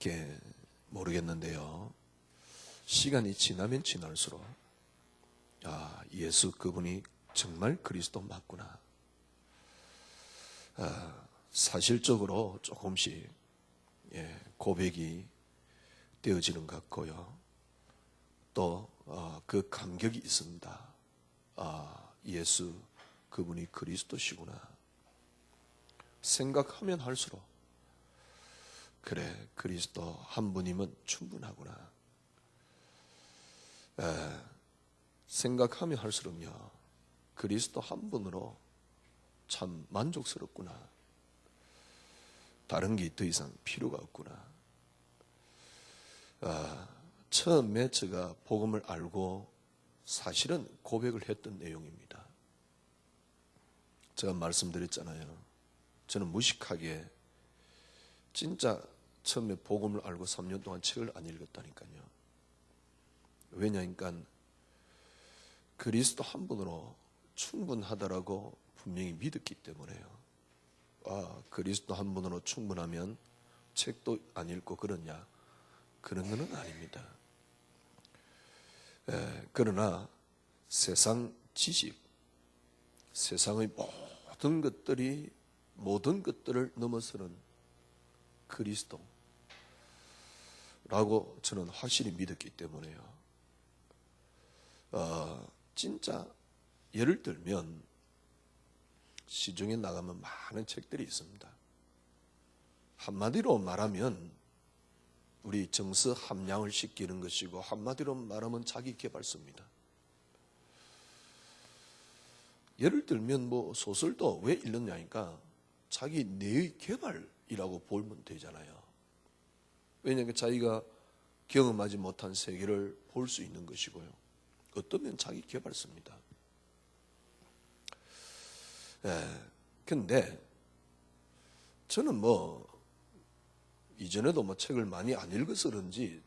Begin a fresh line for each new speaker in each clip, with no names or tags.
이렇게 모르겠는데요. 시간이 지나면 지날수록 예수 그분이 정말 그리스도 맞구나. 사실적으로 조금씩 고백이 되어지는 것 같고요. 또 그 감격이 있습니다. 예수 그분이 그리스도시구나. 생각하면 할수록 그래, 그리스도 한 분이면 충분하구나. 생각하면 할수록요, 그리스도 한 분으로 참 만족스럽구나. 다른 게 더 이상 필요가 없구나. 처음에 제가 복음을 알고 사실은 고백을 했던 내용입니다. 제가 말씀드렸잖아요. 저는 무식하게 진짜 처음에 복음을 알고 3년 동안 책을 안 읽었다니까요. 왜냐니까 그리스도 한 분으로 충분하다라고 분명히 믿었기 때문에요. 그리스도 한 분으로 충분하면 책도 안 읽고 그러냐? 그런 건 아닙니다. 그러나 세상 지식, 세상의 모든 것들을 넘어서는 그리스도라고 저는 확실히 믿었기 때문에요. 진짜 예를 들면 시중에 나가면 많은 책들이 있습니다. 한마디로 말하면 우리 정서 함량을 시키는 것이고, 한마디로 말하면 자기 개발서입니다. 예를 들면 소설도 왜 읽느냐니까 자기 뇌의 개발이라고 보면 되잖아요. 왜냐하면 자기가 경험하지 못한 세계를 볼 수 있는 것이고요. 어떠면 자기 개발서입니다. 근데 저는 이전에도 책을 많이 안 읽어서 그런지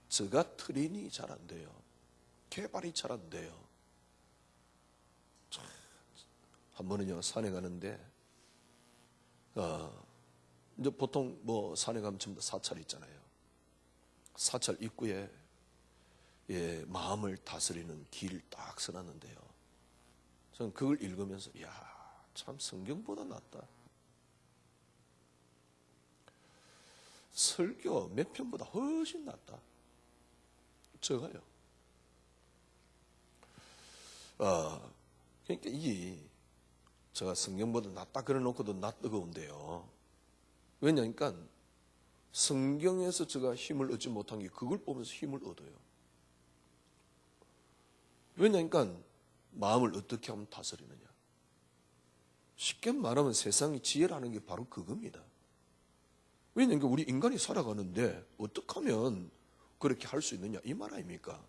제가 트레이닝이 잘 안 돼요. 개발이 잘 안 돼요. 한 번은요, 산에 가는데 이제 보통 산에 가면 전부 다 사찰 있잖아요. 사찰 입구에 마음을 다스리는 길 딱 써놨는데요. 저는 그걸 읽으면서 참 성경보다 낫다. 설교 몇 편보다 훨씬 낫다. 제가요. 그러니까 제가 성경보다 낫다 그래놓고도 나 뜨거운데요. 왜냐니까 성경에서 제가 힘을 얻지 못한 게 그걸 보면서 힘을 얻어요. 왜냐니까 마음을 어떻게 하면 다스리느냐. 쉽게 말하면 세상의 지혜라는 게 바로 그겁니다. 왜냐하면 우리 인간이 살아가는데 어떻게 하면 그렇게 할 수 있느냐 이 말 아닙니까?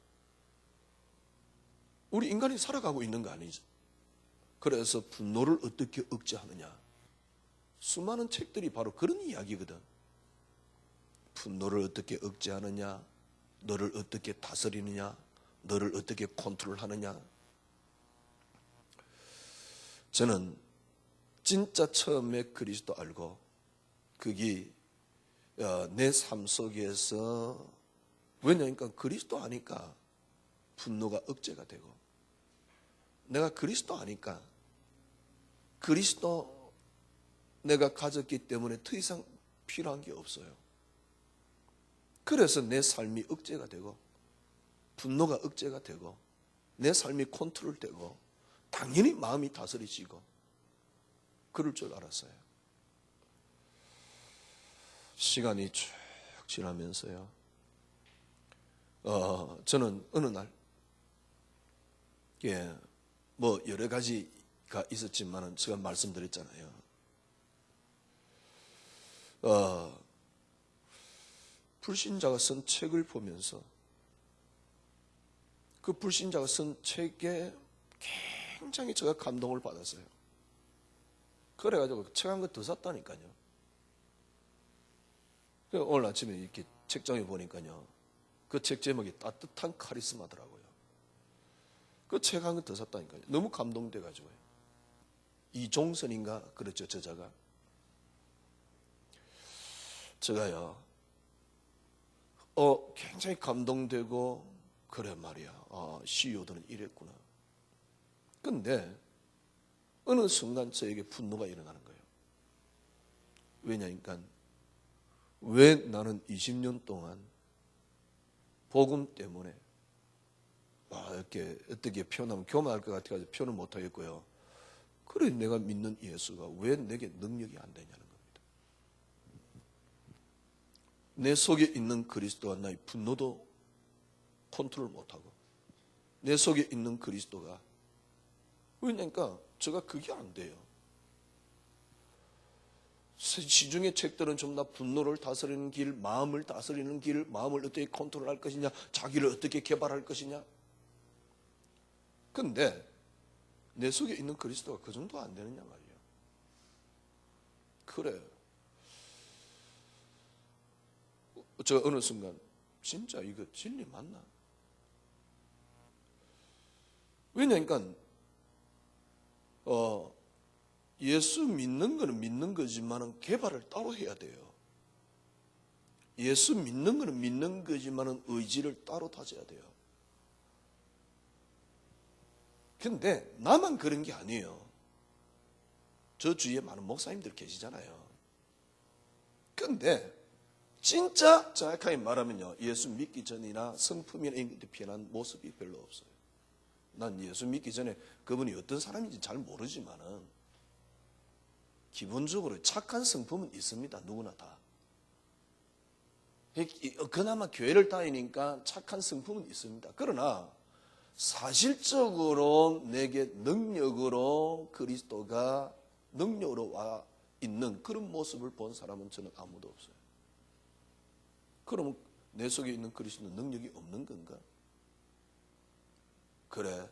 우리 인간이 살아가고 있는 거 아니죠. 그래서 분노를 어떻게 억제하느냐. 수많은 책들이 바로 그런 이야기거든. 분노를 어떻게 억제하느냐, 너를 어떻게 다스리느냐, 너를 어떻게 컨트롤하느냐. 저는 진짜 처음에 그리스도 알고 그게 내 삶 속에서, 왜냐니까 그리스도 아니까 분노가 억제가 되고, 내가 그리스도 아니까 그리스도 내가 가졌기 때문에 더 이상 필요한 게 없어요. 그래서 내 삶이 억제가 되고 분노가 억제가 되고 내 삶이 컨트롤되고 당연히 마음이 다스려지고 그럴 줄 알았어요. 시간이 쭉 지나면서요. 저는 어느 날 여러 가지가 있었지만은 제가 말씀드렸잖아요. 불신자가 쓴 책을 보면서 그 불신자가 쓴 책에 굉장히 제가 감동을 받았어요. 그래가지고 책 한 권 더 샀다니까요. 오늘 아침에 이렇게 책장에 보니까요, 그 책 제목이 따뜻한 카리스마더라고요. 그 책 한 권 더 샀다니까요. 너무 감동돼가지고요. 이종선인가 그렇죠, 저자가. 제가요 굉장히 감동되고, 그래 말이야, CEO들은 이랬구나. 근데 어느 순간 저에게 분노가 일어나는 거예요. 왜냐니까 왜 나는 20년 동안 복음 때문에 이렇게 어떻게 표현하면 교만할 것 같아서 표현을 못 하겠고요. 그래 내가 믿는 예수가 왜 내게 능력이 안 되냐는 겁니다. 내 속에 있는 그리스도가 나의 분노도 컨트롤 못하고, 내 속에 있는 그리스도가, 왜냐니까 제가 그게 안 돼요. 시중의 책들은 전부 다 분노를 다스리는 길, 마음을 다스리는 길, 마음을 어떻게 컨트롤할 것이냐, 자기를 어떻게 개발할 것이냐. 근데 내 속에 있는 그리스도가 그 정도 안 되느냐 말이에요. 그래. 저 어느 순간 진짜 이거 진리 맞나? 왜냐니까 예수 믿는 거는 믿는 거지만은 개발을 따로 해야 돼요. 예수 믿는 거는 믿는 거지만은 의지를 따로 다져야 돼요. 근데 나만 그런 게 아니에요. 저 주위에 많은 목사님들 계시잖아요. 근데 진짜 정확하게 말하면요, 예수 믿기 전이나 성품이나 이런 것에 변한 모습이 별로 없어요. 난 예수 믿기 전에 그분이 어떤 사람인지 잘 모르지만은 기본적으로 착한 성품은 있습니다. 누구나 다. 그나마 교회를 다니니까 착한 성품은 있습니다. 그러나 사실적으로 내게 능력으로 그리스도가 능력으로 와 있는 그런 모습을 본 사람은 저는 아무도 없어요. 그러면 내 속에 있는 그리스도는 능력이 없는 건가? 그래,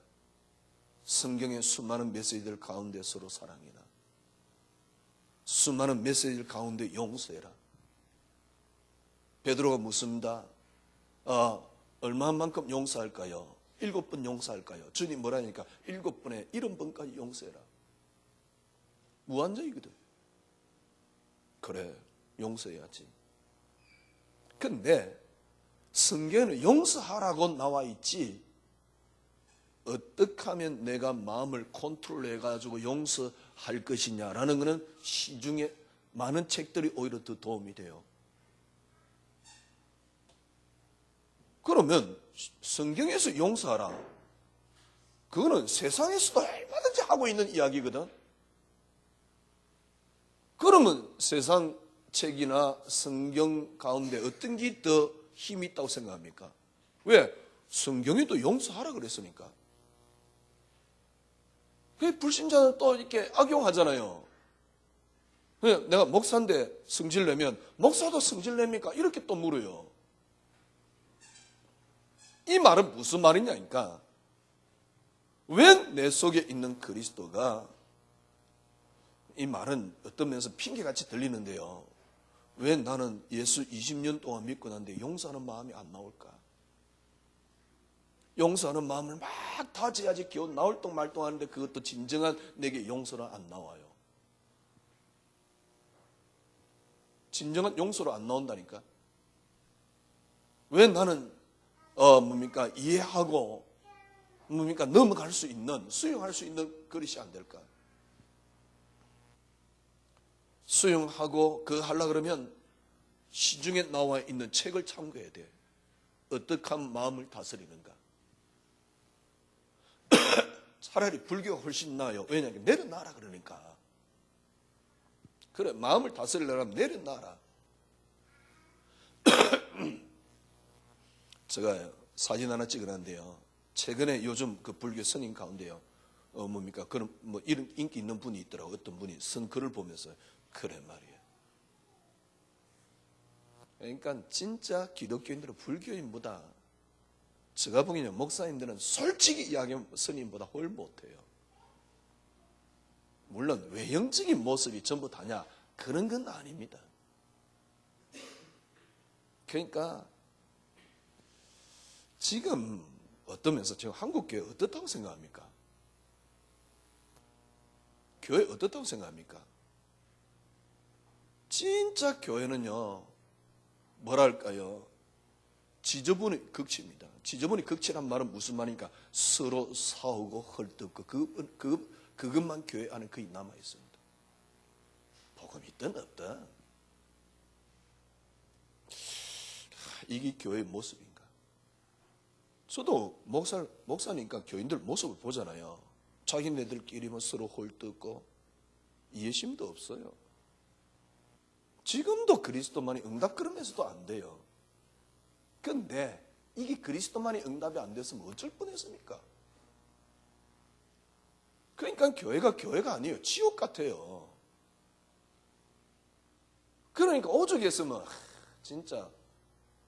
성경의 수많은 메시지들 가운데 서로 사랑해라. 수많은 메시지들 가운데 용서해라. 베드로가 묻습니다. 얼마만큼 용서할까요? 7번 용서할까요? 주님 뭐라니까 7번에 70번까지 용서해라. 무한정이거든. 그래, 용서해야지. 근데 성경에는 용서하라고 나와 있지, 어떻게 하면 내가 마음을 컨트롤해가지고 용서할 것이냐라는 것은 시중에 많은 책들이 오히려 더 도움이 돼요. 그러면 성경에서 용서하라, 그거는 세상에서도 얼마든지 하고 있는 이야기거든. 그러면 세상 책이나 성경 가운데 어떤 게 더 힘이 있다고 생각합니까? 왜? 성경에도 용서하라 그랬으니까. 그 불신자는 또 이렇게 악용하잖아요. 내가 목사인데 성질 내면 목사도 성질 냅니까? 이렇게 또 물어요. 이 말은 무슨 말이냐니까, 왜 내 속에 있는 그리스도가, 이 말은 어떤 면에서 핑계같이 들리는데요, 왜 나는 예수 20년 동안 믿고 났는데 용서하는 마음이 안 나올까? 용서하는 마음을 막 다져야지 겨우 나올 똥 말똥 하는데 그것도 진정한 내게 용서는 안 나와요. 진정한 용서로 안 나온다니까. 왜 나는 이해하고 넘어갈 수 있는, 수용할 수 있는 그릇이 안 될까? 수용하고 그거 하려고 그러면 시중에 나와 있는 책을 참고해야 돼. 어떻게 하면 마음을 다스리는가? 차라리 불교가 훨씬 나아요. 왜냐하면 내려놔라 그러니까. 그래, 마음을 다스리려면 내려놔라. 제가 사진 하나 찍어놨는데요, 최근에 요즘 그 불교 스님 가운데요, 그런 이런 인기 있는 분이 있더라고. 어떤 분이 쓴 글을 보면서 그래 말이에요. 그러니까 진짜 기독교인들은 불교인보다, 제가 보기에는 목사님들은 솔직히 이야기하면 스님보다 훨 못해요. 물론 외형적인 모습이 전부 다냐, 그런 건 아닙니다. 그러니까 지금 어떤 면에서 지금 한국 교회 어떻다고 생각합니까? 교회 어떻다고 생각합니까? 진짜 교회는요, 뭐랄까요, 지저분이 극치입니다. 지저분이 극치란 말은 무슨 말입니까? 서로 싸우고 헐뜯고 그것만 교회 안에 거의 남아 있습니다. 복음이 있든 없든 이게 교회의 모습인가? 저도 목사니까 교인들 모습을 보잖아요. 자기네들끼리만 서로 헐뜯고 이해심도 없어요. 지금도 그리스도만이 응답 그러면서도 안 돼요. 근데 이게 그리스도만이 응답이 안 됐으면 어쩔 뻔했습니까? 그러니까 교회가 아니에요. 지옥 같아요. 그러니까 오죽했으면 진짜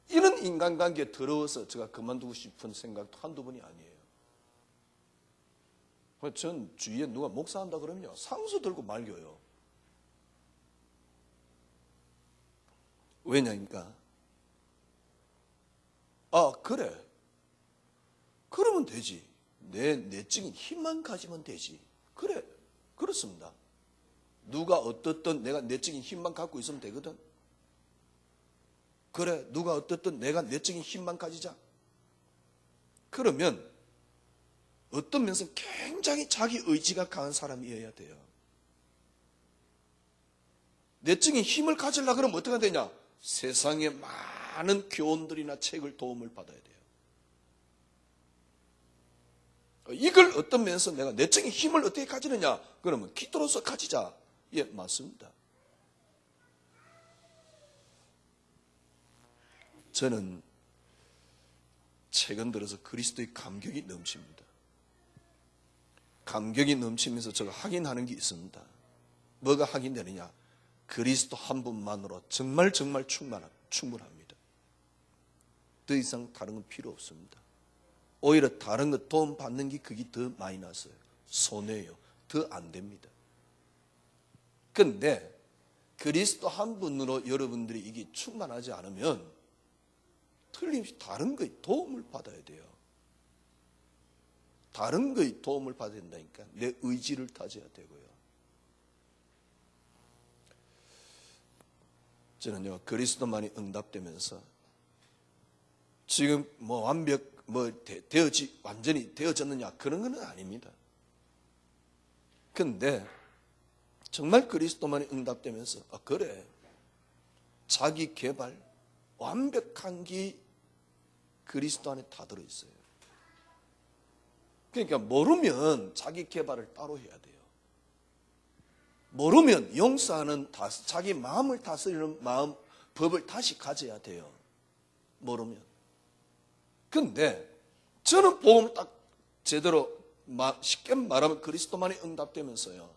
이런 인간관계 더러워서 제가 그만두고 싶은 생각도 한두 번이 아니에요. 전 주위에 누가 목사한다 그러면요, 상수 들고 말겨요. 왜냐니까 그래, 그러면 되지. 내 내적인 힘만 가지면 되지. 그래, 그렇습니다. 누가 어떻든 내가 내적인 힘만 갖고 있으면 되거든. 그래, 누가 어떻든 내가 내적인 힘만 가지자. 그러면 어떤 면에서 굉장히 자기 의지가 강한 사람이어야 돼요. 내적인 힘을 가지려고 그러면 어떻게 되냐? 세상의 많은 교훈들이나 책을 도움을 받아야 돼요. 이걸 어떤 면에서 내가 내적인 힘을 어떻게 가지느냐? 그러면 기도로서 가지자. 예, 맞습니다. 저는 최근 들어서 그리스도의 감격이 넘칩니다. 감격이 넘치면서 제가 확인하는 게 있습니다. 뭐가 확인되느냐? 그리스도 한 분만으로 정말 충분합니다. 더 이상 다른 건 필요 없습니다. 오히려 다른 것 도움 받는 게 그게 더 마이너스예요. 손해예요. 더 안 됩니다. 그런데 그리스도 한 분으로 여러분들이 이게 충만하지 않으면 틀림없이 다른 거에 도움을 받아야 돼요. 다른 거에 도움을 받아야 된다니까. 내 의지를 다져야 되고요. 저는요, 그리스도만이 응답되면서 지금 완전히 되어졌느냐 그런 건 아닙니다. 근데 정말 그리스도만이 응답되면서 그래, 자기 개발 완벽한 게 그리스도 안에 다 들어있어요. 그러니까 모르면 자기 개발을 따로 해야 돼요. 모르면 용서하는 자기 마음을 다스리는 법을 다시 가져야 돼요. 모르면. 근데 저는 복음을 딱 제대로 쉽게 말하면 그리스도만이 응답되면서요,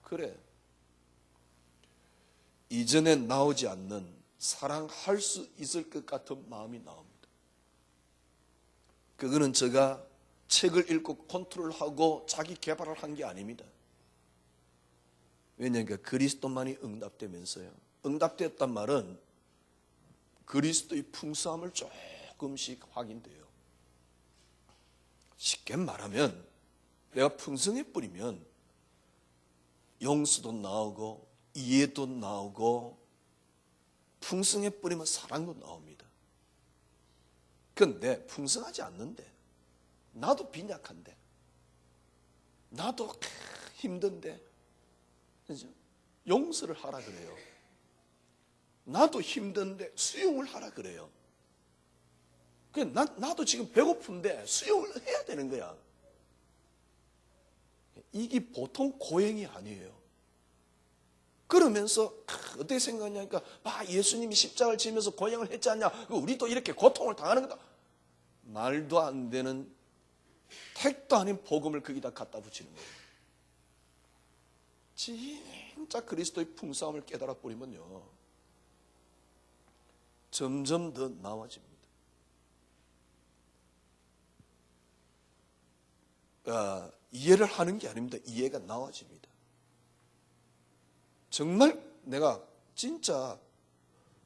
그래, 이전에 나오지 않는 사랑할 수 있을 것 같은 마음이 나옵니다. 그거는 제가 책을 읽고 컨트롤하고 자기 개발을 한 게 아닙니다. 왜냐하면 그리스도만이 응답되면서요, 응답됐단 말은 그리스도의 풍성함을 조금씩 확인돼요. 쉽게 말하면 내가 풍성해 버리면 용서도 나오고 이해도 나오고 풍성해 버리면 사랑도 나옵니다. 그런데 풍성하지 않는데, 나도 빈약한데, 나도 힘든데 용서를 하라 그래요. 나도 힘든데 수용을 하라 그래요. 나도 지금 배고픈데 수용을 해야 되는 거야. 이게 보통 고행이 아니에요. 그러면서 어떻게 생각하냐니까, 예수님이 십자가를 지면서 고행을 했지 않냐, 우리도 이렇게 고통을 당하는 거다. 말도 안 되는 택도 아닌 복음을 거기다 갖다 붙이는 거예요. 진짜 그리스도의 풍성함을 깨달아 버리면요, 점점 더 나아집니다. 이해를 하는 게 아닙니다. 이해가 나아집니다. 정말 내가 진짜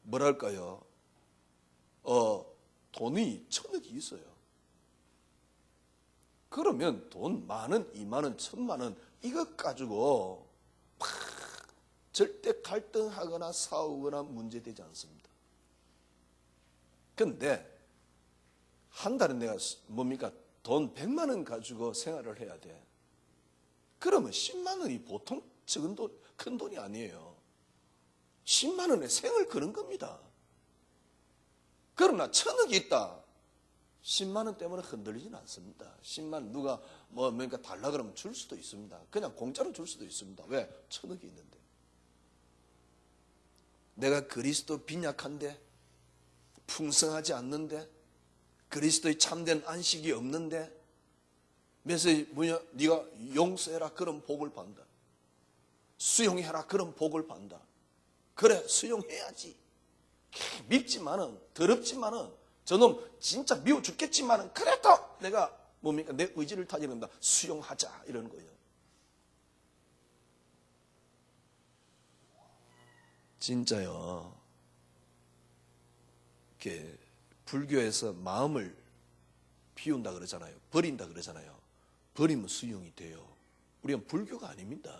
뭐랄까요, 돈이 1,000억이 있어요. 그러면 돈 10,000원, 20,000원, 1,000,000원 이것 가지고 절대 갈등하거나 싸우거나 문제되지 않습니다. 그런데 한 달에 내가 뭡니까? 돈 100만 원 가지고 생활을 해야 돼. 그러면 10만 원이 보통 적은 돈, 큰 돈이 아니에요. 10만 원에 생을 거는 겁니다. 그러나 1,000억이 있다. 10만 원 때문에 흔들리진 않습니다. 10만 원 누가 뭔가 달라 그러면 줄 수도 있습니다. 그냥 공짜로 줄 수도 있습니다. 왜? 1,000억이 있는데. 내가 그리스도 빈약한데, 풍성하지 않는데, 그리스도의 참된 안식이 없는데, 메시지 뭐냐? 네가 용서해라 그럼 복을 받는다. 수용해라 그럼 복을 받는다. 그래, 수용해야지. 밉지만은, 더럽지만은, 저놈 진짜 미워 죽겠지만은, 그래도 내가 뭡니까? 내 의지를 다지는 겁니다. 수용하자. 이러는 거예요. 진짜요. 이렇게 불교에서 마음을 비운다 그러잖아요. 버린다 그러잖아요. 버리면 수용이 돼요. 우리는 불교가 아닙니다.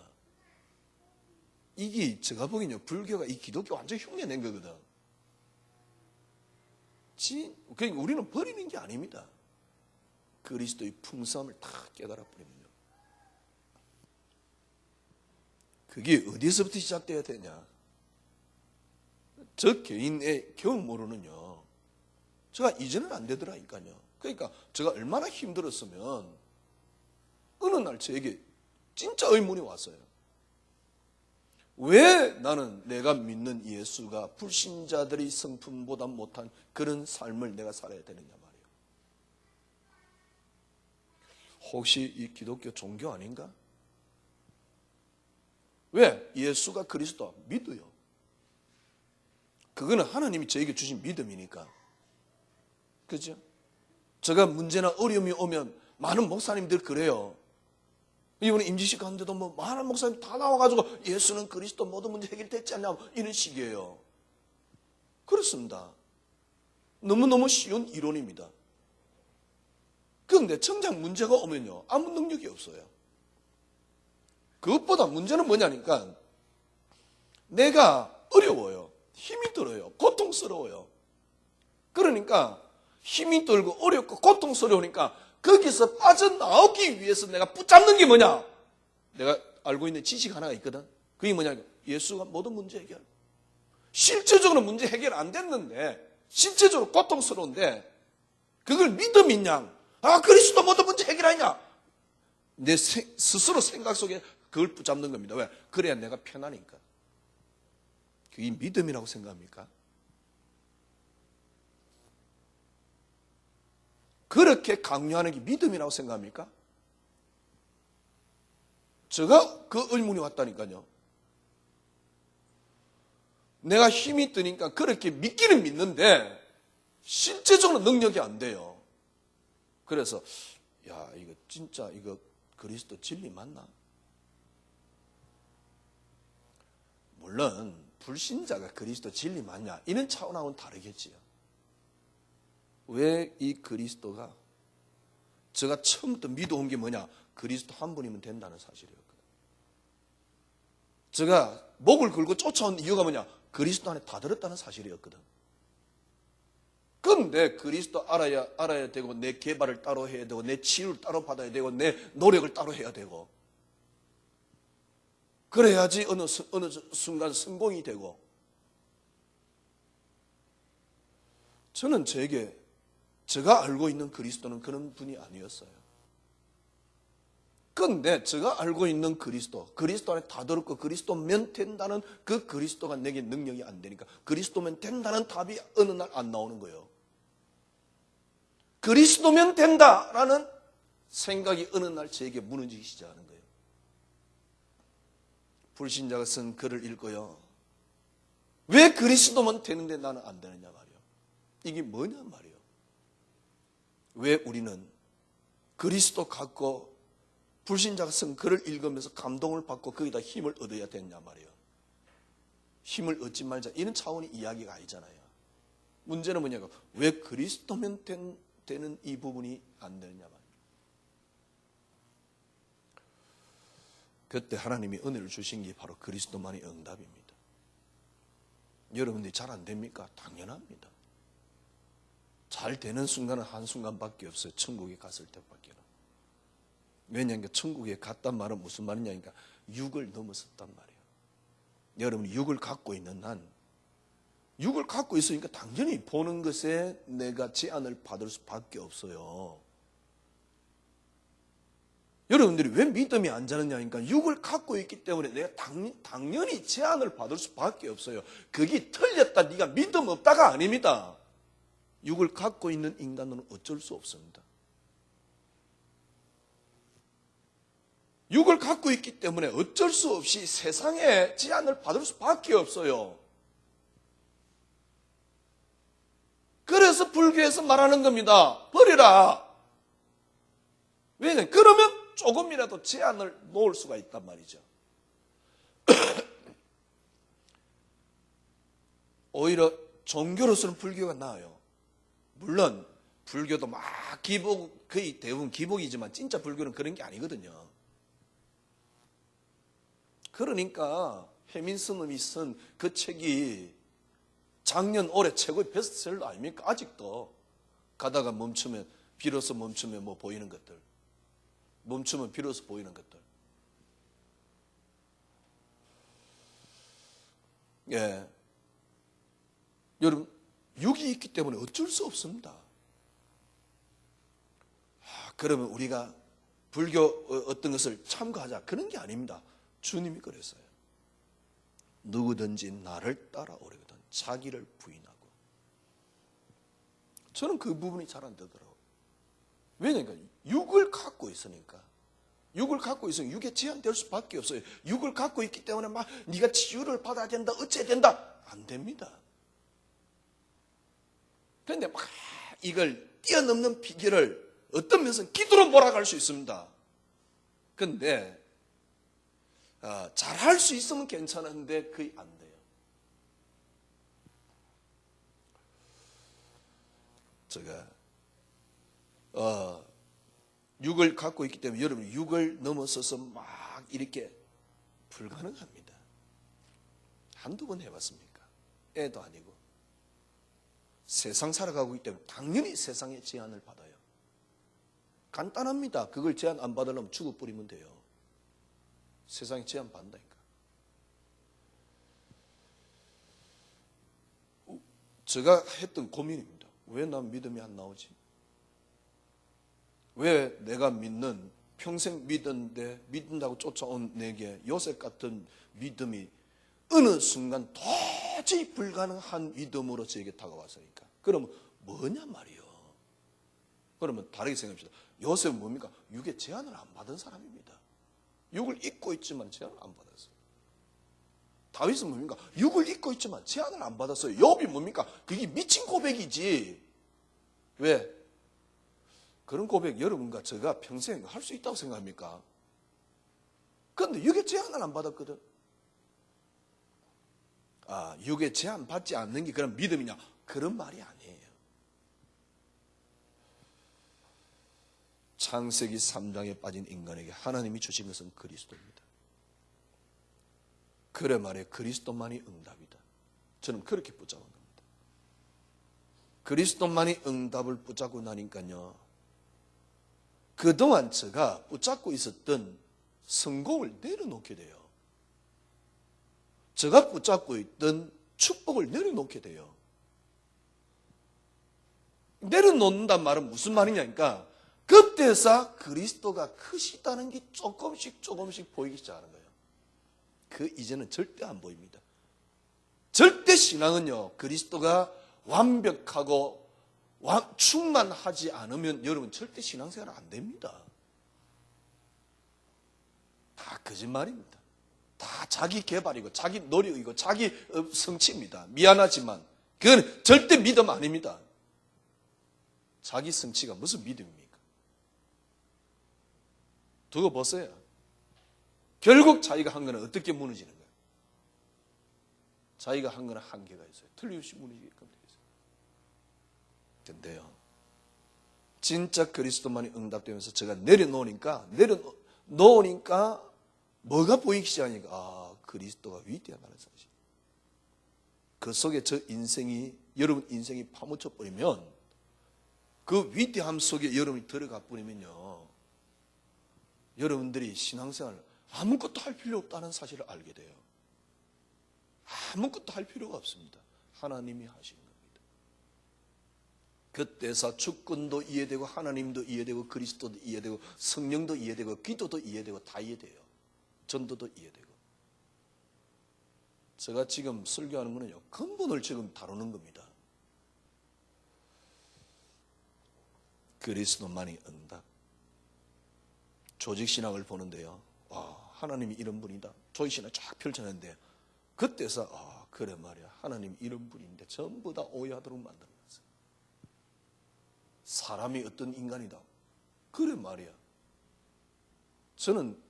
이게 제가 보기엔요, 불교가 이 기독교 완전 흉내낸 거거든. 그러니까 우리는 버리는 게 아닙니다. 그리스도의 풍성함을 다 깨달아 버리면요. 그게 어디서부터 시작돼야 되냐? 저 개인의 경험으로는요, 제가 이제는 안 되더라니까요. 그러니까 제가 얼마나 힘들었으면 어느 날 저에게 진짜 의문이 왔어요. 왜 나는 내가 믿는 예수가 불신자들의 성품보다 못한 그런 삶을 내가 살아야 되느냐 말이에요. 혹시 이 기독교 종교 아닌가? 왜? 예수가 그리스도 믿어요. 그거는 하나님이 저에게 주신 믿음이니까. 그죠? 제가 문제나 어려움이 오면 많은 목사님들 그래요. 이번에 임지식 가는데도 많은 목사님 다 나와가지고 예수는 그리스도 모든 문제 해결됐지 않냐 이런 식이에요. 그렇습니다. 너무너무 쉬운 이론입니다. 그런데 정작 문제가 오면요, 아무 능력이 없어요. 그것보다 문제는 뭐냐니까, 내가 어려워요. 힘이 들어요. 고통스러워요. 그러니까 힘이 들고 어렵고 고통스러우니까 거기서 빠져나오기 위해서 내가 붙잡는 게 뭐냐? 내가 알고 있는 지식 하나가 있거든. 그게 뭐냐? 예수가 모든 문제 해결. 실제적으로 문제 해결 안 됐는데, 실제적으로 고통스러운데 그걸 믿음이냐? 아, 그리스도 모든 문제 해결하냐? 내 스스로 생각 속에 그걸 붙잡는 겁니다. 왜? 그래야 내가 편하니까. 그게 믿음이라고 생각합니까? 그렇게 강요하는 게 믿음이라고 생각합니까? 제가 그 의문이 왔다니까요. 내가 힘이 드니까 그렇게 믿기는 믿는데 실제적으로 능력이 안 돼요. 그래서 야, 이거 진짜 이거 그리스도 진리 맞나? 물론 불신자가 그리스도 진리 맞냐? 이런 차원하고는 다르겠지요. 왜 이 그리스도가, 제가 처음부터 믿어온 게 뭐냐? 그리스도 한 분이면 된다는 사실이었거든요. 제가 목을 걸고 쫓아온 이유가 뭐냐? 그리스도 안에 다 들었다는 사실이었거든. 그런데 그리스도 알아야 되고, 내 개발을 따로 해야 되고, 내 치유를 따로 받아야 되고, 내 노력을 따로 해야 되고, 그래야지 어느 순간 성공이 되고. 저는 제가 알고 있는 그리스도는 그런 분이 아니었어요. 그런데 제가 알고 있는 그리스도 안에 다 들었고 그리스도면 된다는 그 그리스도가 내게 능력이 안 되니까 그리스도면 된다는 답이 어느 날 안 나오는 거예요. 그리스도면 된다라는 생각이 어느 날 저에게 무너지기 시작하는 거예요. 불신자가 쓴 글을 읽고요. 왜 그리스도면 되는데 나는 안 되느냐 말이에요. 이게 뭐냐 말이에요. 왜 우리는 그리스도 갖고 불신자가 쓴 글을 읽으면서 감동을 받고 거기다 힘을 얻어야 되냐 말이에요. 힘을 얻지 말자 이런 차원의 이야기가 아니잖아요. 문제는 뭐냐고, 왜 그리스도면 되는 이 부분이 안 되느냐 말이에요. 그때 하나님이 은혜를 주신 게 바로 그리스도만의 응답입니다. 여러분들이 잘 안 됩니까? 당연합니다. 잘 되는 순간은 한순간밖에 없어요. 천국에 갔을 때밖에는. 왜냐하면 천국에 갔단 말은 무슨 말이냐니까 육을 넘어섰단 말이에요. 여러분이 육을 갖고 있는 한, 육을 갖고 있으니까 당연히 보는 것에 내가 제한을 받을 수밖에 없어요. 여러분들이 왜 믿음이 안 자느냐니까 육을 갖고 있기 때문에 내가 당연히 제한을 받을 수밖에 없어요. 그게 틀렸다 네가 믿음 없다가 아닙니다. 육을 갖고 있는 인간은 어쩔 수 없습니다. 육을 갖고 있기 때문에 어쩔 수 없이 세상에 제한을 받을 수밖에 없어요. 그래서 불교에서 말하는 겁니다. 버리라. 왜냐하면 그러면 조금이라도 제한을 놓을 수가 있단 말이죠. 오히려 종교로서는 불교가 나아요. 물론 불교도 막 기복, 거의 대부분 기복이지만 진짜 불교는 그런 게 아니거든요. 그러니까 해민스님이 쓴 그 책이 작년 올해 최고의 베스트셀러 아닙니까? 아직도 가다가 멈추면 비로소 멈추면 뭐 보이는 것들, 멈추면 비로소 보이는 것들. 예, 여러분 육이 있기 때문에 어쩔 수 없습니다. 그러면 우리가 불교 어떤 것을 참고하자 그런 게 아닙니다. 주님이 그랬어요. 누구든지 나를 따라오려거든 자기를 부인하고. 저는 그 부분이 잘 안 되더라고요. 왜냐니까 육을 갖고 있으니까. 육을 갖고 있으면 육에 제한될 수밖에 없어요. 육을 갖고 있기 때문에 막 네가 치유를 받아야 된다, 어째야 된다. 안 됩니다. 그런데 막 이걸 뛰어넘는 비결을 어떤 면에서는 기도로 몰아갈 수 있습니다. 그런데 잘할 수 있으면 괜찮은데 거의 안 돼요. 제가 육을 갖고 있기 때문에 여러분 육을 넘어서서 막 이렇게 불가능합니다. 한두 번 해봤습니까? 애도 아니고. 세상 살아가고 있기 때문에 당연히 세상의 제한을 받아요. 간단합니다. 그걸 제한 안 받으려면 죽어버리면 돼요. 세상에 제한 받는다니까. 제가 했던 고민입니다. 왜 난 믿음이 안 나오지? 왜 내가 믿는, 평생 믿었는데 믿는다고 쫓아온 내게 요셉 같은 믿음이 어느 순간 도저히 불가능한 믿음으로 저에게 다가왔으니까. 그러면 뭐냐 말이요. 그러면 다르게 생각합시다. 요셉은 뭡니까? 육의 제한을 안 받은 사람입니다. 육을 잊고 있지만 제한을 안 받았어요. 다윗은 뭡니까? 육을 잊고 있지만 제한을 안 받았어요. 욥이 뭡니까? 그게 미친 고백이지. 왜? 그런 고백 여러분과 제가 평생 할 수 있다고 생각합니까? 그런데 육의 제한을 안 받았거든. 육의 제한 받지 않는 게 그런 믿음이냐? 그런 말이 아니에요. 창세기 3장에 빠진 인간에게 하나님이 주신 것은 그리스도입니다. 그래 말해 그리스도만이 응답이다. 저는 그렇게 붙잡은 겁니다. 그리스도만이 응답을 붙잡고 나니까요. 그동안 제가 붙잡고 있었던 성공을 내려놓게 돼요. 제가 붙잡고 있던 축복을 내려놓게 돼요. 내려놓는단 말은 무슨 말이냐니까 그때서 그리스도가 크시다는 게 조금씩 보이기 시작하는 거예요. 그 이제는 절대 안 보입니다. 절대 신앙은요, 그리스도가 완벽하고 충만하지 않으면 여러분 절대 신앙생활 안 됩니다. 다 거짓말입니다. 다 자기 개발이고 자기 노력이고 자기 성취입니다. 미안하지만 그건 절대 믿음 아닙니다. 자기 성취가 무슨 믿음입니까? 두고 보세요. 결국 자기가 한 거는 어떻게 무너지는 거예요? 자기가 한 거는 한계가 있어요. 틀림없이 무너지게끔 되어 있어요. 근데요, 진짜 그리스도만이 응답되면서 제가 내려놓으니까 뭐가 보이기 시작하니까 그리스도가 위대하다는 사실. 그 속에 저 인생이, 여러분 인생이 파묻혀 버리면 그 위대함 속에 여러분이 들어가 버리면요, 여러분들이 신앙생활 아무것도 할 필요 없다는 사실을 알게 돼요. 아무것도 할 필요가 없습니다. 하나님이 하신 겁니다. 그때서 주권도 이해되고 하나님도 이해되고 그리스도도 이해되고 성령도 이해되고 기도도 이해되고 다 이해돼요. 전도도 이해되고. 제가 지금 설교하는 거는요, 근본을 지금 다루는 겁니다. 그리스도만이 응답. 조직신학을 보는데요, 하나님이 이런 분이다. 조직신학 쫙 펼쳐냈는데 그때서 그래 말이야, 하나님 이런 분인데 전부 다 오해하도록 만들어놨어요. 사람이 어떤 인간이다. 그래 말이야. 저는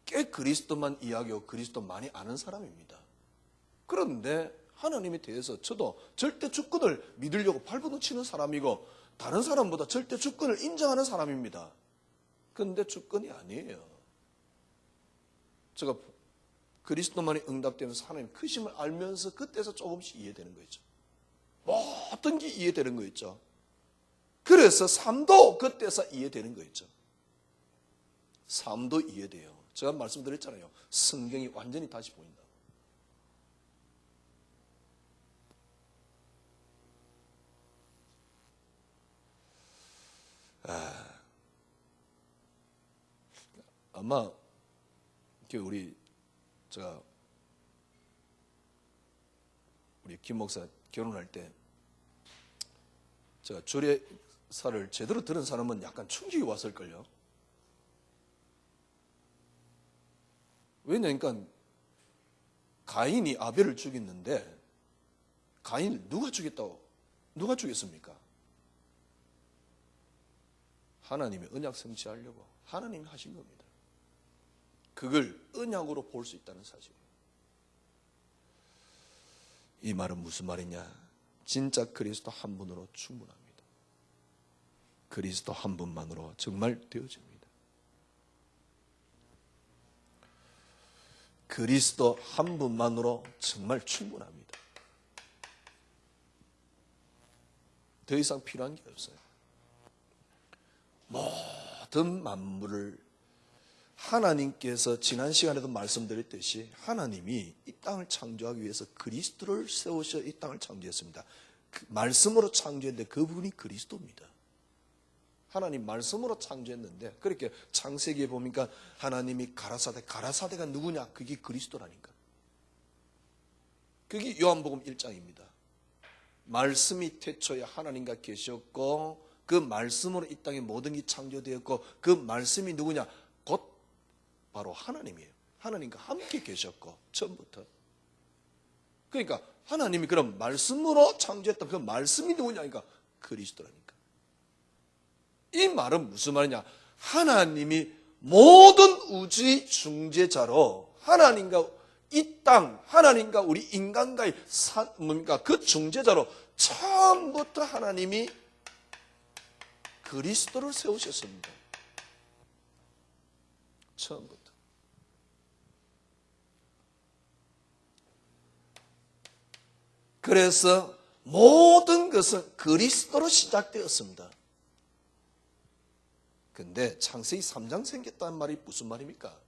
꽤 그리스도만 이야기하고 그리스도 많이 아는 사람입니다. 그런데 하나님에 대해서 저도 절대 주권을 믿으려고 발버둥치는 사람이고 다른 사람보다 절대 주권을 인정하는 사람입니다. 그런데 주권이 아니에요. 제가 그리스도만이 응답되면서 하나님 크심을 알면서 그때서 조금씩 이해되는 거 있죠. 모든 게 이해되는 거 있죠. 그래서 삶도 그때서 이해되는 거 있죠. 삶도 이해돼요. 제가 말씀드렸잖아요. 성경이 완전히 다시 보인다. 아마 우리 김 목사 결혼할 때 제가 주례사를 제대로 들은 사람은 약간 충격이 왔을걸요. 왜냐니까 가인이 아벨을 죽였는데 가인을 누가 죽였습니까? 하나님의 언약 성취하려고 하나님이 하신 겁니다. 그걸 언약으로 볼 수 있다는 사실이에요. 이 말은 무슨 말이냐? 진짜 그리스도 한 분으로 충분합니다. 그리스도 한 분만으로 정말 되어집니다. 그리스도 한 분만으로 정말 충분합니다. 더 이상 필요한 게 없어요. 모든 만물을 하나님께서 지난 시간에도 말씀드렸듯이 하나님이 이 땅을 창조하기 위해서 그리스도를 세우셔 이 땅을 창조했습니다. 그 말씀으로 창조했는데 그분이 그리스도입니다. 하나님 말씀으로 창조했는데 그렇게 창세기에 보니까 하나님이 가라사대가 누구냐? 그게 그리스도라니까. 그게 요한복음 1장입니다. 말씀이 태초에 하나님과 계셨고 그 말씀으로 이 땅에 모든 게 창조되었고 그 말씀이 누구냐? 곧 바로 하나님이에요. 하나님과 함께 계셨고 처음부터. 그러니까 하나님이 그럼 말씀으로 창조했던 그 말씀이 누구냐니까 그리스도라니까. 이 말은 무슨 말이냐? 하나님이 모든 우주의 중재자로 하나님과 이 땅, 하나님과 우리 인간과의 그 중재자로 처음부터 하나님이 그리스도를 세우셨습니다. 처음부터. 그래서 모든 것은 그리스도로 시작되었습니다. 근데 창세기 3장 생겼다는 말이 무슨 말입니까?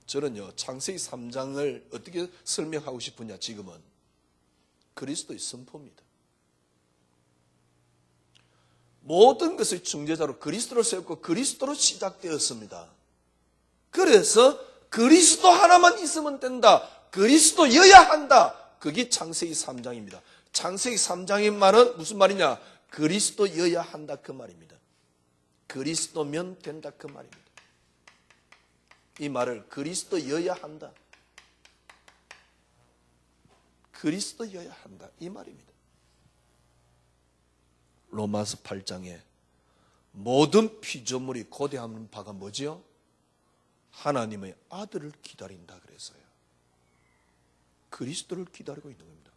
저는요, 창세기 3장을 어떻게 설명하고 싶으냐, 지금은. 그리스도의 선포입니다. 모든 것의 중재자로 그리스도를 세웠고 그리스도로 시작되었습니다. 그래서 그리스도 하나만 있으면 된다. 그리스도여야 한다. 그게 창세기 3장입니다. 창세기 3장의 말은 무슨 말이냐? 그리스도여야 한다 그 말입니다. 그리스도면 된다 그 말입니다. 이 말을 그리스도여야 한다. 그리스도여야 한다 이 말입니다. 로마서 8장에 모든 피조물이 고대하는 바가 뭐지요? 하나님의 아들을 기다린다 그랬어요. 그리스도를 기다리고 있는 겁니다.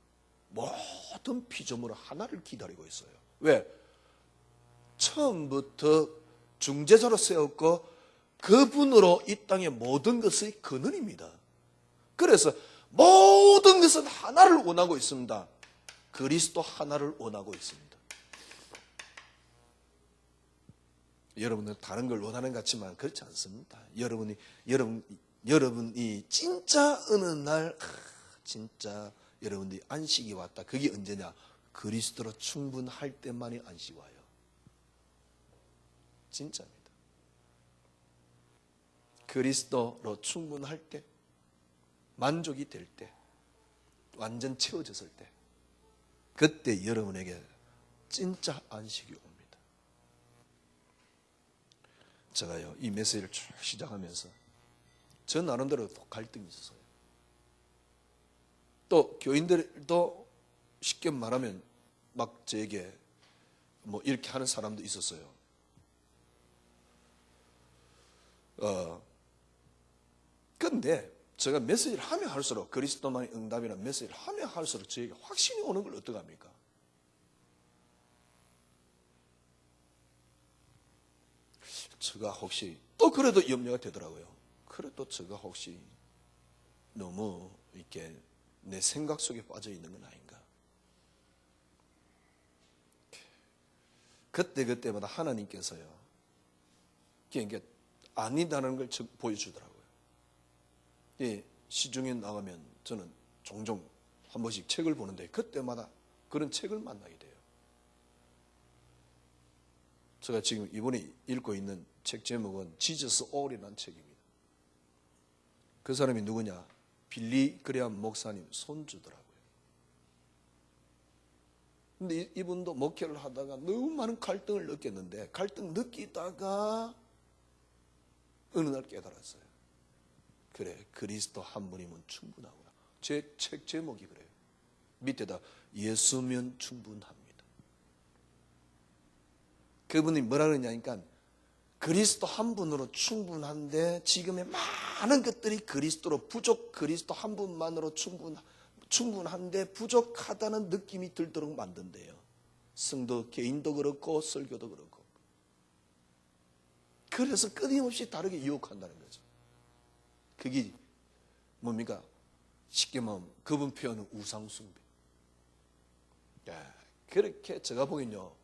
모든 피조물은 하나를 기다리고 있어요. 왜? 처음부터 중재자로 세웠고 그분으로 이 땅의 모든 것의 근원입니다. 그래서 모든 것은 하나를 원하고 있습니다. 그리스도 하나를 원하고 있습니다. 여러분은 다른 걸 원하는 것 같지만 그렇지 않습니다. 여러분이 진짜 어느 날 진짜 여러분들이 안식이 왔다. 그게 언제냐? 그리스도로 충분할 때만이 안식이 와요. 진짜입니다. 그리스도로 충분할 때, 만족이 될 때, 완전 채워졌을 때, 그때 여러분에게 진짜 안식이 옵니다. 제가요, 이 메시지를 쭉 시작하면서 저 나름대로 또 갈등이 있었어요. 또 교인들도 쉽게 말하면 막 저에게 뭐 이렇게 하는 사람도 있었어요. 근데 제가 메시지를 하면 할수록 그리스도만의 응답이라는 메시지를 하면 할수록 저에게 확신이 오는 걸 어떡합니까? 제가 혹시 또 그래도 염려가 되더라고요. 그래도 제가 혹시 너무 이렇게 내 생각 속에 빠져 있는 건 아닌가? 그때마다 하나님께서요, 이게 아니다는 걸 보여주더라고요. 시중에 나가면 저는 종종 한 번씩 책을 보는데 그때마다 그런 책을 만나게 돼요. 제가 지금 이번에 읽고 있는 책 제목은 지저스 올이라는 책입니다. 그 사람이 누구냐? 빌리 그레함 목사님 손주더라고요. 근데 이분도 목회를 하다가 너무 많은 갈등을 느꼈는데 갈등 느끼다가 어느 날 깨달았어요. 그래, 그리스도 한 분이면 충분하구나. 제 책 제목이 그래요. 밑에다 예수면 충분합니다. 그분이 뭐라 그러냐니까 그리스도 한 분으로 충분한데 지금의 많은 것들이 그리스도로 그리스도 한 분만으로 충분한데 부족하다는 느낌이 들도록 만든대요. 성도 개인도 그렇고 설교도 그렇고. 그래서 끊임없이 다르게 유혹한다는 거죠. 그게 뭡니까? 쉽게 말하면 그분 표현은 우상숭배. 그렇게 제가 보기엔요,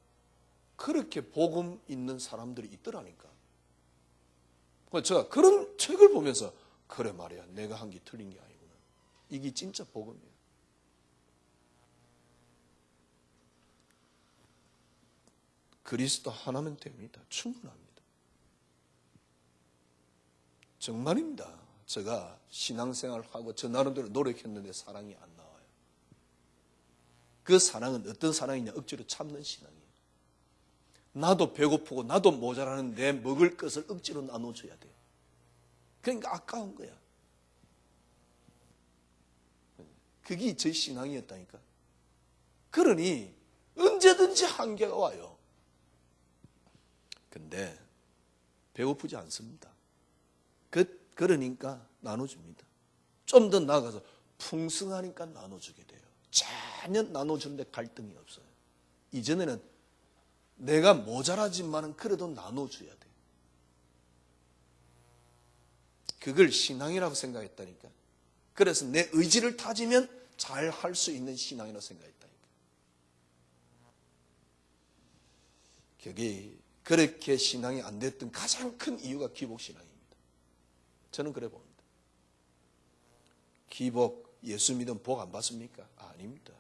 그렇게 복음 있는 사람들이 있더라니까. 제가 그런 책을 보면서 그래 말이야, 내가 한 게 틀린 게 아니구나. 이게 진짜 복음이에요. 그리스도 하나면 됩니다. 충분합니다. 정말입니다. 제가 신앙생활하고 저 나름대로 노력했는데 사랑이 안 나와요. 그 사랑은 어떤 사랑이냐? 억지로 참는 신앙이에요. 나도 배고프고 나도 모자라는데 먹을 것을 억지로 나눠줘야 돼요. 그러니까 아까운 거야. 그게 제 신앙이었다니까. 그러니 언제든지 한계가 와요. 근데 배고프지 않습니다. 그러니까 나눠줍니다. 좀 더 나아가서 풍성하니까 나눠주게 돼요. 전혀 나눠주는데 갈등이 없어요. 이전에는 내가 모자라지만은 그래도 나눠줘야 돼. 그걸 신앙이라고 생각했다니까. 그래서 내 의지를 다지면 잘 할 수 있는 신앙이라고 생각했다니까. 그게 그렇게 신앙이 안 됐던 가장 큰 이유가 기복신앙입니다. 저는 그래 봅니다. 기복, 예수 믿으면 복 안 받습니까? 아닙니다.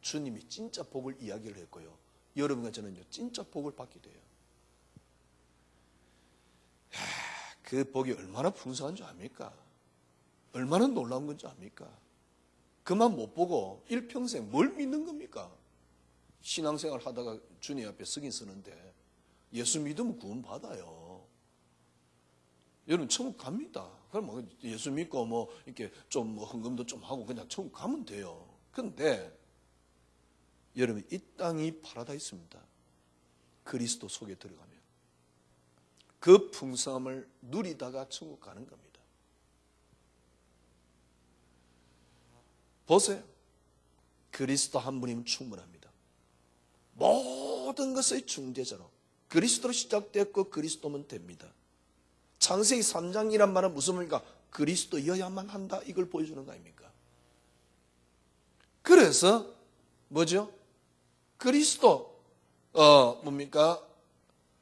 주님이 진짜 복을 이야기를 했고요. 여러분과 저는요, 진짜 복을 받게 돼요. 그 복이 얼마나 풍성한 줄 압니까? 얼마나 놀라운 건지 압니까? 그만 못 보고 일평생 뭘 믿는 겁니까? 신앙생활 하다가 주님 앞에 서긴 서는데 예수 믿으면 구원 받아요. 여러분 천국 갑니다. 그럼 뭐 예수 믿고 뭐 이렇게 좀 뭐 헌금도 좀 하고 그냥 천국 가면 돼요. 그런데 여러분 이 땅이 파라다이스입니다. 그리스도 속에 들어가면 그 풍성함을 누리다가 천국 가는 겁니다. 보세요. 그리스도 한 분이면 충분합니다. 모든 것의 중재자로 그리스도로 시작됐고 그리스도면 됩니다. 창세기 3장이란 말은 무슨 말입니까? 그리스도여야만 한다, 이걸 보여주는 거 아닙니까? 그래서 뭐죠? 그리스도 뭡니까?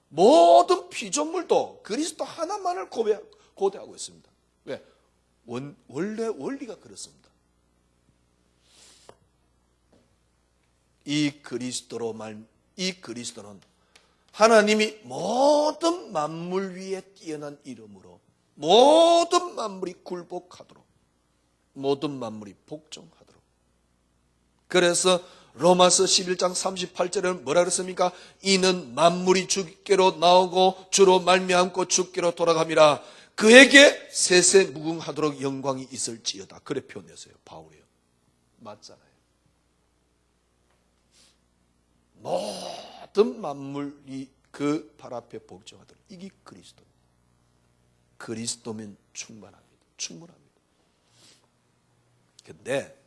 모든 피조물도 그리스도 하나만을 고대하고 있습니다. 왜? 원래 원리가 그렇습니다. 이 그리스도는 하나님이 모든 만물 위에 뛰어난 이름으로 모든 만물이 굴복하도록, 모든 만물이 복종하도록. 그래서 로마서 11장 38절에는 뭐라 그랬습니까? 이는 만물이 주께로 나오고 주로 말미암고 주께로 돌아갑니다. 그에게 세세무궁하도록 영광이 있을지어다. 그래 표현했어요, 바울이요. 맞잖아요. 모든 만물이 그 발 앞에 복종하도록. 이게 그리스도. 그리스도면 충분합니다. 근데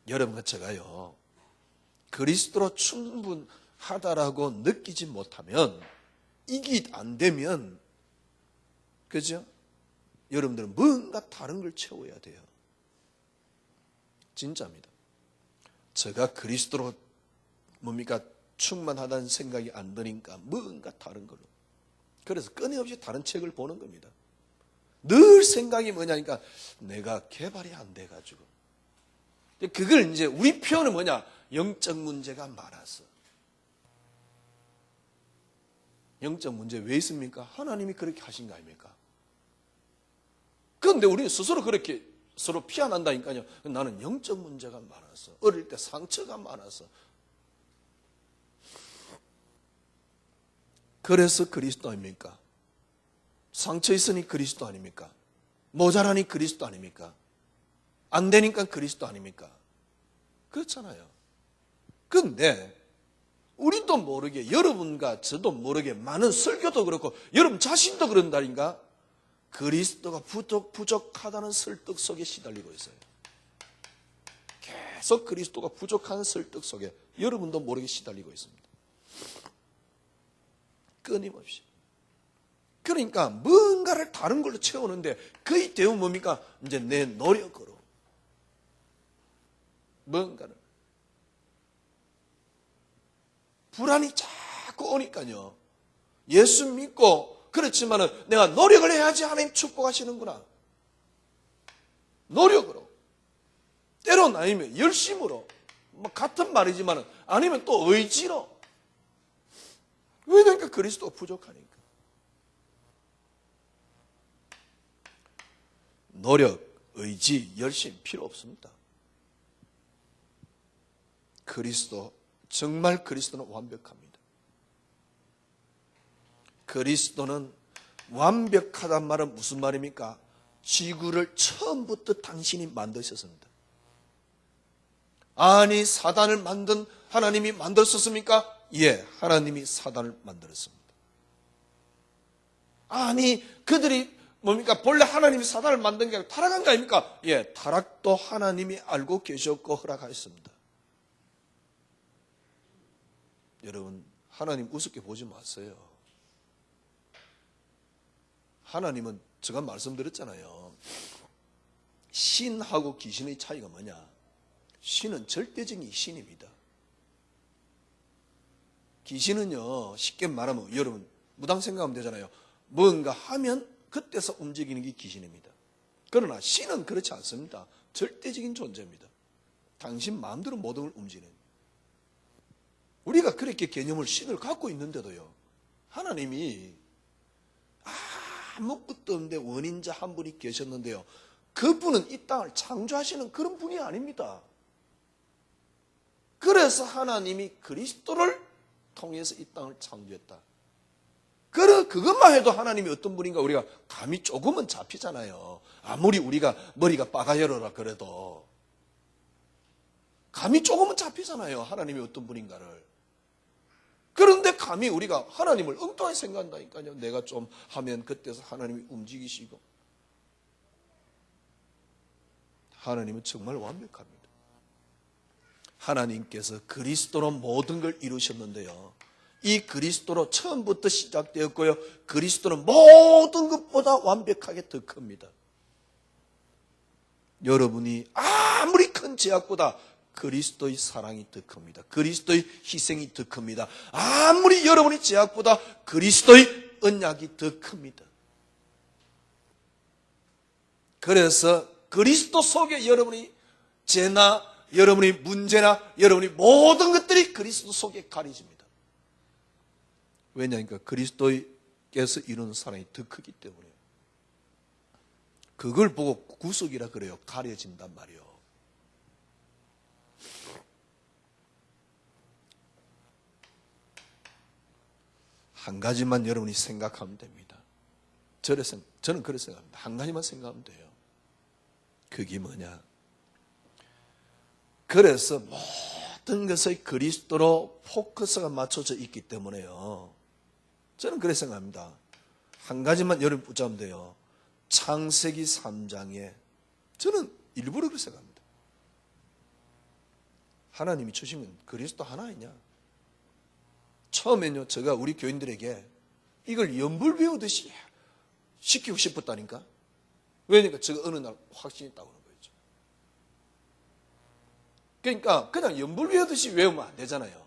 여러분과 제가요, 그리스도로 충분하다라고 느끼지 못하면, 이게 안 되면, 그죠? 여러분들은 뭔가 다른 걸 채워야 돼요. 진짜입니다. 제가 그리스도로 충만하다는 생각이 안 드니까 뭔가 다른 걸로. 그래서 끊임없이 다른 책을 보는 겁니다. 늘 생각이 뭐냐니까 내가 개발이 안 돼가지고. 그걸 이제 우리 표현은 뭐냐? 영적 문제가 많아서. 영적 문제 왜 있습니까? 하나님이 그렇게 하신 거 아닙니까? 그런데 우리는 스스로 그렇게 서로 피한한다니까요. 나는 영적 문제가 많아서, 어릴 때 상처가 많아서. 그래서 그리스도 아닙니까? 상처 있으니 그리스도 아닙니까? 모자라니 그리스도 아닙니까? 안 되니까 그리스도 아닙니까? 그렇잖아요. 그런데 우리도 모르게, 여러분과 저도 모르게 많은 설교도 그렇고 여러분 자신도 그런다니까 그리스도가 부족하다는 설득 속에 시달리고 있어요. 계속 그리스도가 부족한 설득 속에 여러분도 모르게 시달리고 있습니다. 끊임없이. 그러니까 뭔가를 다른 걸로 채우는데 거의 대부분 뭡니까? 이제 내 노력으로 뭔가를. 불안이 자꾸 오니까요. 예수 믿고 그렇지만은 내가 노력을 해야지 하나님 축복하시는구나. 노력으로. 때론 아니면 열심으로. 뭐 같은 말이지만은 아니면 또 의지로. 왜냐니까 그리스도가 부족하니까. 노력, 의지, 열심 필요 없습니다. 정말 그리스도는 완벽합니다. 그리스도는 완벽하단 말은 무슨 말입니까? 지구를 처음부터 당신이 만드셨습니다. 아니, 사단을 만든 하나님이 만들었습니까? 예, 하나님이 사단을 만들었습니다. 아니, 그들이 뭡니까? 본래 하나님이 사단을 만든 게 아니라 타락한 거 아닙니까? 예, 타락도 하나님이 알고 계셨고 허락하셨습니다. 여러분, 하나님 우습게 보지 마세요. 하나님은 제가 말씀드렸잖아요. 신하고 귀신의 차이가 뭐냐? 신은 절대적인 신입니다. 귀신은요, 쉽게 말하면 여러분 무당 생각하면 되잖아요. 뭔가 하면 그때서 움직이는 게 귀신입니다. 그러나 신은 그렇지 않습니다. 절대적인 존재입니다. 당신 마음대로 모든 걸 움직이는. 우리가 그렇게 개념을 신을 갖고 있는데도요, 하나님이 아무것도 없는데 원인자 한 분이 계셨는데요, 그분은 이 땅을 창조하시는 그런 분이 아닙니다. 그래서 하나님이 그리스도를 통해서 이 땅을 창조했다. 그것만 해도 하나님이 어떤 분인가 우리가 감이 조금은 잡히잖아요. 아무리 우리가 머리가 빠가여러라 그래도 감이 조금은 잡히잖아요. 하나님이 어떤 분인가를. 그런데 감히 우리가 하나님을 엉뚱하게 생각한다니까요. 내가 좀 하면 그때서 하나님이 움직이시고. 하나님은 정말 완벽합니다. 하나님께서 그리스도로 모든 걸 이루셨는데요, 이 그리스도로 처음부터 시작되었고요, 그리스도는 모든 것보다 완벽하게 더 큽니다. 여러분이 아무리 큰 제약보다 그리스도의 사랑이 더 큽니다. 그리스도의 희생이 더 큽니다. 아무리 여러분의 죄악보다 그리스도의 언약이 더 큽니다. 그래서 그리스도 속에 여러분의 죄나 여러분의 문제나 여러분의 모든 것들이 그리스도 속에 가려집니다. 왜냐하니까 그리스도께서 이루는 사랑이 더 크기 때문에. 그걸 보고 구속이라 그래요. 가려진단 말이에요. 한 가지만 여러분이 생각하면 됩니다. 저는 그렇게 생각합니다. 한 가지만 생각하면 돼요. 그게 뭐냐? 그래서 모든 것의 그리스도로 포커스가 맞춰져 있기 때문에요. 저는 그렇게 생각합니다. 한 가지만 여러분 붙잡으면 돼요. 창세기 3장에 저는 일부러 그렇게 생각합니다. 하나님이 주신 건 그리스도 하나이냐? 처음에는요, 제가 우리 교인들에게 이걸 연불 배우듯이 시키고 싶었다니까. 왜냐니까 제가 어느 날 확신이 있다고 하는 거죠. 그러니까 그냥 연불 배우듯이 외우면 안 되잖아요.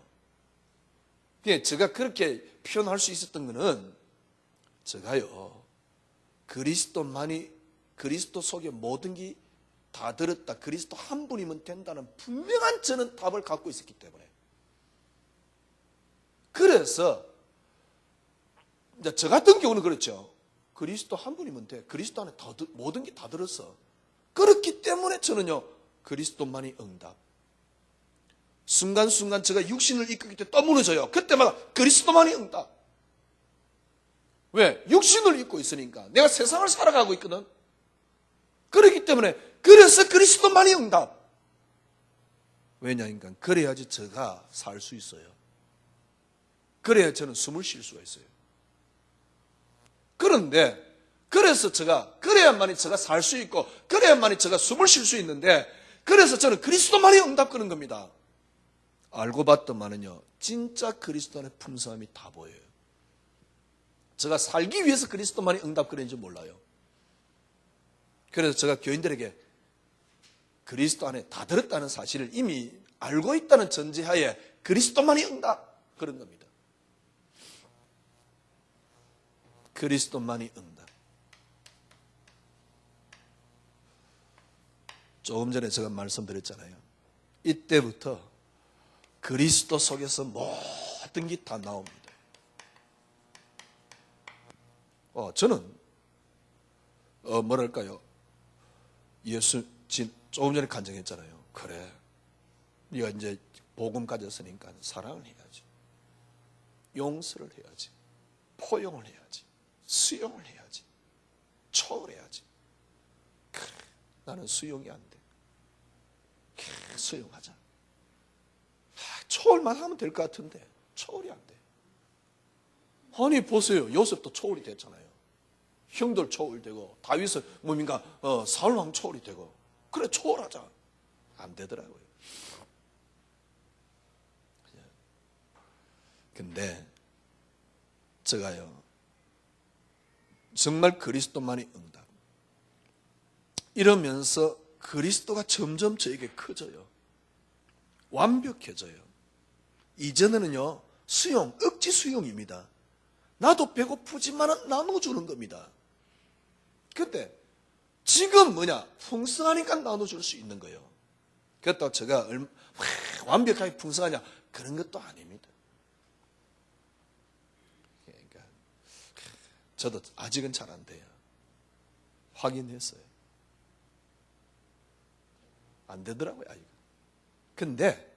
제가 그렇게 표현할 수 있었던 거는 제가요, 그리스도 속에 모든 게 다 들었다. 그리스도 한 분이면 된다는 분명한 저는 답을 갖고 있었기 때문에. 그래서 이제 저 같은 경우는 그렇죠. 그리스도 한 분이면 돼. 그리스도 안에 모든 게 다 들었어. 그렇기 때문에 저는요, 그리스도만이 응답. 순간순간 제가 육신을 이끌 때 또 무너져요. 그때마다 그리스도만이 응답. 왜? 육신을 입고 있으니까. 내가 세상을 살아가고 있거든. 그렇기 때문에 그래서 그리스도만이 응답. 왜냐니까 그래야지 제가 살 수 있어요. 그래야 저는 숨을 쉴 수가 있어요. 그런데 그래서 그래야만이 제가 살 수 있고 그래야만이 제가 숨을 쉴 수 있는데 그래서 저는 그리스도만이 응답 그런 겁니다. 알고 봤더만은요, 진짜 그리스도 안에 풍성함이 다 보여요. 제가 살기 위해서 그리스도만이 응답 그랬는지 몰라요. 그래서 제가 교인들에게 그리스도 안에 다 들었다는 사실을 이미 알고 있다는 전제하에 그리스도만이 응답 그런 겁니다. 그리스도만이 응답. 조금 전에 제가 말씀드렸잖아요. 이때부터 그리스도 속에서 모든 게 다 나옵니다. 저는 뭐랄까요? 조금 전에 간증했잖아요. 그래, 네가 이제 복음 가졌으니까 사랑을 해야지, 용서를 해야지, 포용을 해야지, 수용을 해야지, 초월해야지. 그래, 나는 수용이 안 돼. 그래, 수용하자. 초월만 하면 될 것 같은데 초월이 안 돼. 아니 보세요, 요셉도 초월이 됐잖아요. 형들 초월되고 다윗은 뭡니까? 사울왕 초월이 되고. 그래, 초월하자. 안 되더라고요. 근데 제가요, 정말 그리스도만이 응답. 이러면서 그리스도가 점점 저에게 커져요. 완벽해져요. 이전에는요, 억지 수용입니다. 나도 배고프지만은 나눠주는 겁니다. 근데 지금 풍성하니까 나눠줄 수 있는 거예요. 그렇다고 제가 완벽하게 풍성하냐? 그런 것도 아닙니다. 그러니까 저도 아직은 잘 안 돼요. 확인했어요. 안 되더라고요, 아직. 근데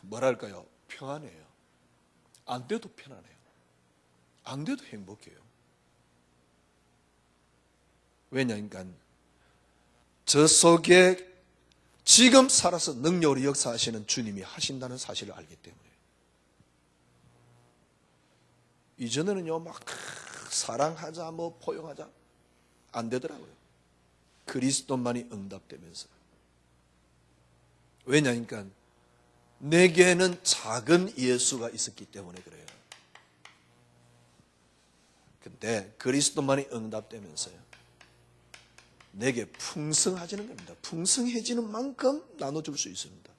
뭐랄까요? 평안해요. 안 돼도 편안해요. 안 돼도 행복해요. 왜냐니까 저 속에 지금 살아서 능력으로 역사하시는 주님이 하신다는 사실을 알기 때문에. 이전에는요, 막 사랑하자, 포용하자 안 되더라고요. 그리스도만이 응답되면서. 왜냐니까 내게는 작은 예수가 있었기 때문에 그래요. 근데 그리스도만이 응답되면서요, 내게 풍성해지는 겁니다. 풍성해지는 만큼 나눠줄 수 있습니다.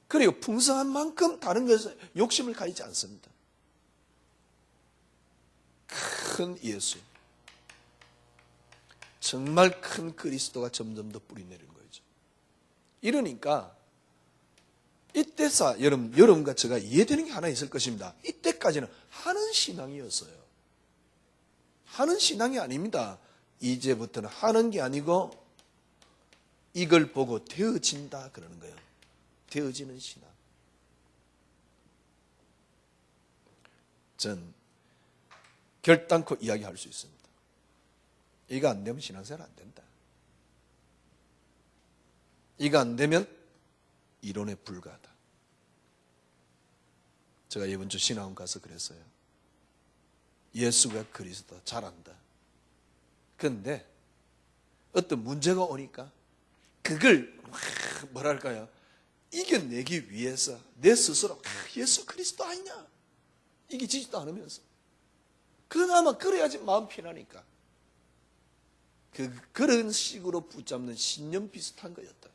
그리고 풍성한 만큼 다른 것에 욕심을 가지지 않습니다. 큰 예수, 정말 큰 그리스도가 점점 더 뿌리내리는 거죠. 이러니까 이때서 여러분과 제가 이해되는 게 하나 있을 것입니다. 이때까지는 하는 신앙이었어요. 하는 신앙이 아닙니다. 이제부터는 하는 게 아니고 이걸 보고 되어진다 그러는 거예요. 되어지는 신앙. 전 결단코 이야기할 수 있습니다. 이거 안 되면 신앙생활 안 된다. 이거 안 되면 이론에 불과하다. 제가 이번 주 신학원 가서 그랬어요. 예수가 그리스도 잘한다. 그런데 어떤 문제가 오니까 그걸 뭐랄까요? 이겨내기 위해서 내 스스로 예수 그리스도 아니냐? 이기지지도 않으면서 그나마 그래야지 마음 편하니까 그런 식으로 붙잡는 신념 비슷한 거였다.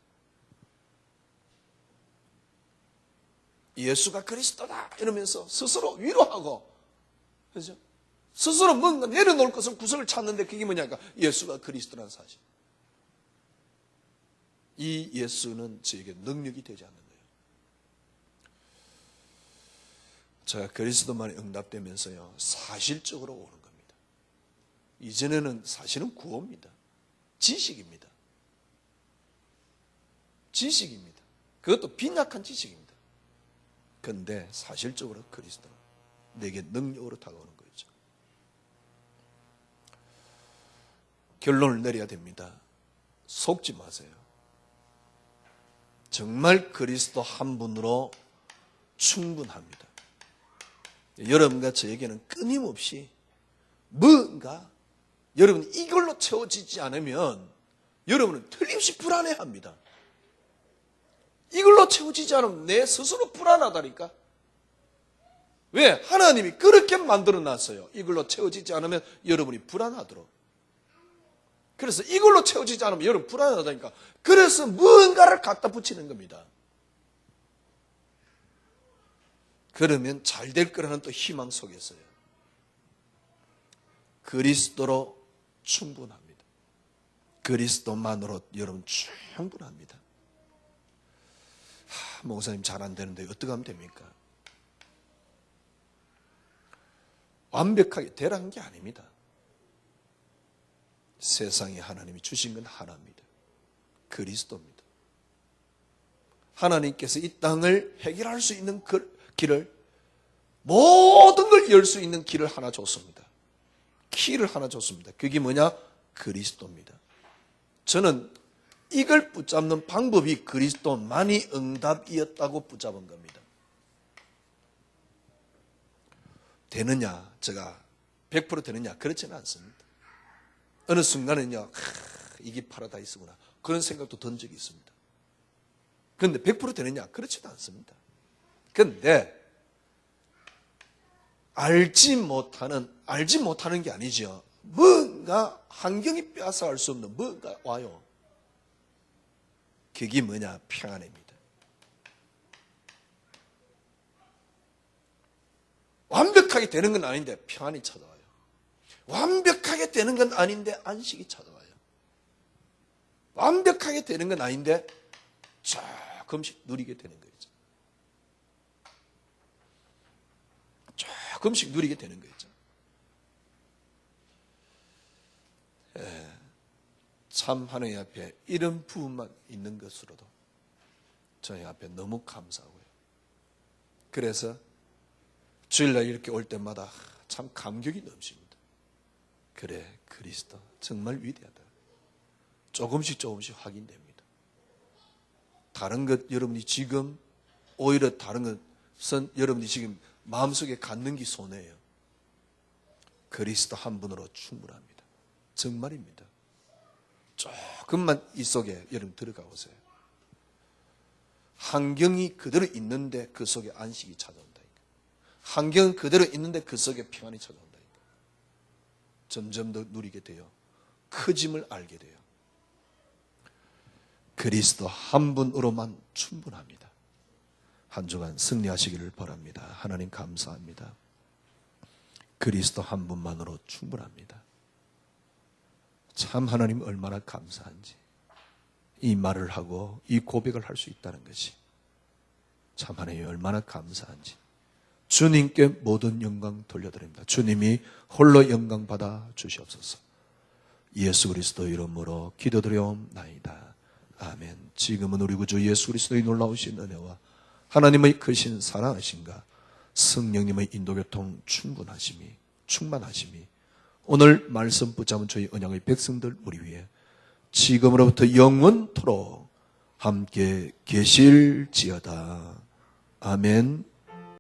예수가 그리스도다 이러면서 스스로 위로하고, 그렇죠? 스스로 뭔가 내려놓을 것을 구석을 찾는데 그게 뭐냐니까 예수가 그리스도라는 사실. 이 예수는 저에게 능력이 되지 않는 거예요. 제가 그리스도만에 응답되면서요, 사실적으로 오는 겁니다. 이전에는 사실은 구호입니다. 지식입니다. 지식입니다. 그것도 빈약한 지식입니다. 그런데 사실적으로 그리스도는 내게 능력으로 다가오는 거죠. 결론을 내려야 됩니다. 속지 마세요. 정말 그리스도 한 분으로 충분합니다. 여러분과 저에게는 끊임없이 뭔가 여러분이 이걸로 채워지지 않으면 여러분은 틀림없이 불안해합니다. 이걸로 채워지지 않으면 내 스스로 불안하다니까. 왜? 하나님이 그렇게 만들어 놨어요. 이걸로 채워지지 않으면 여러분이 불안하도록. 그래서 이걸로 채워지지 않으면 여러분 불안하다니까. 그래서 무언가를 갖다 붙이는 겁니다. 그러면 잘 될 거라는 또 희망 속에서요. 그리스도로 충분합니다. 그리스도만으로 여러분 충분합니다. 목사님 잘 안 되는데 어떻게 하면 됩니까? 완벽하게 되라는 게 아닙니다. 세상에 하나님이 주신 건 하나입니다. 그리스도입니다. 하나님께서 이 땅을 해결할 수 있는 그 길을, 모든 걸 열 수 있는 길을 하나 줬습니다. 키를 하나 줬습니다. 그게 뭐냐? 그리스도입니다. 저는 이걸 붙잡는 방법이 그리스도만이 응답이었다고 붙잡은 겁니다. 되느냐? 제가 100% 되느냐? 그렇지는 않습니다. 어느 순간은요, 이게 파라다이스구나, 그런 생각도 든 적이 있습니다. 그런데 100% 되느냐? 그렇지도 않습니다. 그런데 알지 못하는 게 아니죠. 뭔가 환경이 빼앗아갈 수 없는 뭔가 와요. 그게 뭐냐? 평안입니다. 완벽하게 되는 건 아닌데 평안이 찾아와요. 완벽하게 되는 건 아닌데 안식이 찾아와요. 완벽하게 되는 건 아닌데 조금씩 누리게 되는 거죠. 조금씩 누리게 되는 거죠. 참 하나님 앞에 이런 부분만 있는 것으로도 저희 앞에 너무 감사하고요. 그래서 주일날 이렇게 올 때마다 참 감격이 넘칩니다. 그래, 그리스도 정말 위대하다. 조금씩 확인됩니다. 다른 것 여러분이 지금 오히려 다른 것은 여러분이 지금 마음속에 갖는 게 손해예요. 그리스도 한 분으로 충분합니다. 정말입니다. 조금만 이 속에 여러분 들어가 보세요. 환경이 그대로 있는데 그 속에 안식이 찾아온다니까. 환경은 그대로 있는데 그 속에 평안이 찾아온다니까. 점점 더 누리게 돼요. 크짐을 알게 돼요. 그리스도 한 분으로만 충분합니다. 한 주간 승리하시기를 바랍니다. 하나님 감사합니다. 그리스도 한 분만으로 충분합니다. 참 하나님 얼마나 감사한지 이 말을 하고 이 고백을 할 수 있다는 것이 참 하나님 얼마나 감사한지 주님께 모든 영광 돌려드립니다. 주님이 홀로 영광 받아 주시옵소서. 예수 그리스도 이름으로 기도드려옵나이다. 아멘. 지금은 우리 구주 예수 그리스도의 놀라우신 은혜와 하나님의 크신 사랑하심과 성령님의 인도교통 충만하심이 오늘 말씀 붙잡은 저희 언약의 백성들 우리 위에 지금으로부터 영원토록 함께 계실지어다. 아멘.